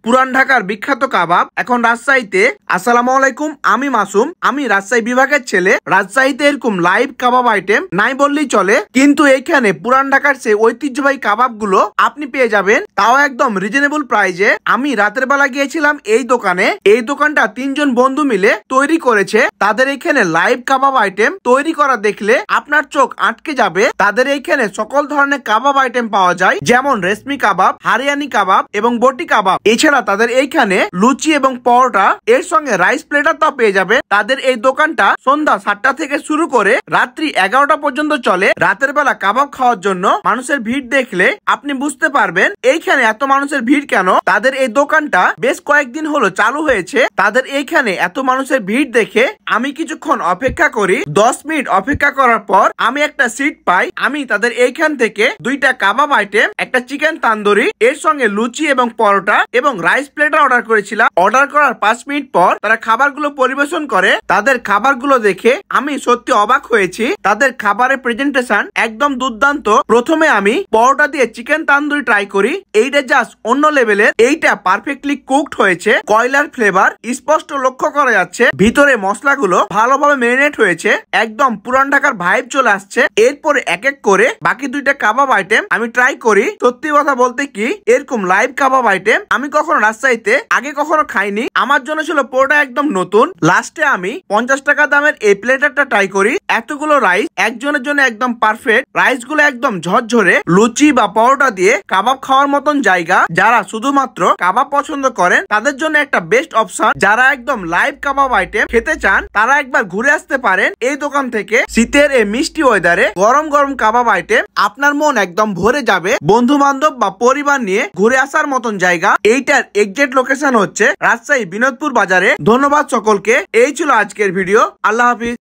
পুরান ঢাকার বিখ্যাত কাবাব এখন রাজশাহীতে। আসসালামু আলাইকুম, আমি মাসুম, আমি রাজশাহী বিভাগের ছেলে। রাজশাহীতে এরকম লাইভ কাবাব আইটেম নাই বললেই চলে, কিন্তু এইখানে পুরান ঢাকার সেই ঐতিহ্যবাহী কাবাব গুলো আপনি পেয়ে যাবেন, তাও একদম রিজনেবল প্রাইজে। আমি রাতের বেলা গিয়েছিলাম এই দোকানে। এই দোকানটা তিনজন বন্ধু মিলে তৈরি করেছে। তাদের এখানে লাইভ কাবাব আইটেম তৈরি করা দেখলে আপনার চোখ আটকে যাবে। তাদের এইখানে সকল ধরনের কাবাব আইটেম পাওয়া যায়, যেমন রেশমি কাবাব, হারিয়ানি কাবাব এবং বটি কাবাব। এছাড়া তাদের এইখানে লুচি এবং পরোটা, এর সঙ্গে রাইস প্লেটার তো পেয়ে যাবে। তাদের এই দোকানটা সন্ধ্যা 7টা থেকে শুরু করে রাত্রি 11টা পর্যন্ত চলে। রাতের বেলা কাবাব খাওয়ার জন্য মানুষের ভিড় দেখলে আপনি বুঝতে পারবেন এইখানে এত মানুষের ভিড় কেন। তাদের এই দোকানটা বেশ কয়েকদিন হলো চালু হয়েছে। তাদের এইখানে এত মানুষের ভিড় দেখে আমি কিছুক্ষণ অপেক্ষা করি। 10 মিনিট অপেক্ষা করার পর আমি একটা সিট পাই। আমি তাদের এইখান থেকে 2টা কাবাব আইটেম, একটা চিকেন তান্দুরি, এর সঙ্গে লুচি এবং পরোটা এবং রাইস প্লেটার অর্ডার করেছিলাম। অর্ডার করার 5 মিনিট পর তারা খাবারগুলো পরিবেশন করে। তাদের খাবারগুলো দেখে আমি সত্যি অবাক হয়েছি। তাদের খাবারের প্রেজেন্টেশন একদম দুর্দান্ত। প্রথমে আমি পরোটা দিয়ে চিকেন তান্দুরি ট্রাই করি। এইটা জাস্ট অন্য লেভেলের। এইটা পারফেক্টলি কুকড হয়েছে, কয়লার ফ্লেভার স্পষ্ট লক্ষ্য করা যাচ্ছে। ভিতরে মশলাগুলো ভালোভাবে মেরিনেট হয়েছে, একদম পুরান ঢাকার ভাইব চলে আসছে। এরপরে এক এক করে বাকি 2টা কাবাব আইটেম আমি ট্রাই করি। সত্যি কথা বলতে কি, এরকম লাইভ কাবাব আইটেম আমি কখনো রাজশাহীতে আগে কখনো খাইনি। আমার জন্য ছিল পুরোটা একদম নতুন। লাস্টে আমি 50 টাকা দামের এই প্লেটারটা ট্রাই করি। এতগুলো রাইস একজনের জন্য একদম পারফেক্ট। রাইস গুলো একদম ঝরঝরে। লুচি বা পরোটা দিয়ে কাবাব খাওয়ার মতন জায়গা। যারা শুধুমাত্র কাবাব পছন্দ করেন তাদের জন্য একটা বেস্ট অপশন। যারা একদম লাইভ কাবাব আইটেম খেতে চান তারা একবার ঘুরে আসতে পারেন এই দোকান থেকে। শীতের এই মিষ্টি ওয়েদারে গরম গরম কাবাব আইটেম আপনার মন একদম ভরে যাবে। বন্ধু বান্ধব বা পরিবার নিয়ে ঘুরে আসার মতন জায়গা। এইটার এক্সাক্ট লোকেশন হচ্ছে রাজশাহী বিনোদপুর বাজারে। ধন্যবাদ সকলকে। এই ছিল আজকের ভিডিও। আল্লাহ হাফিজ।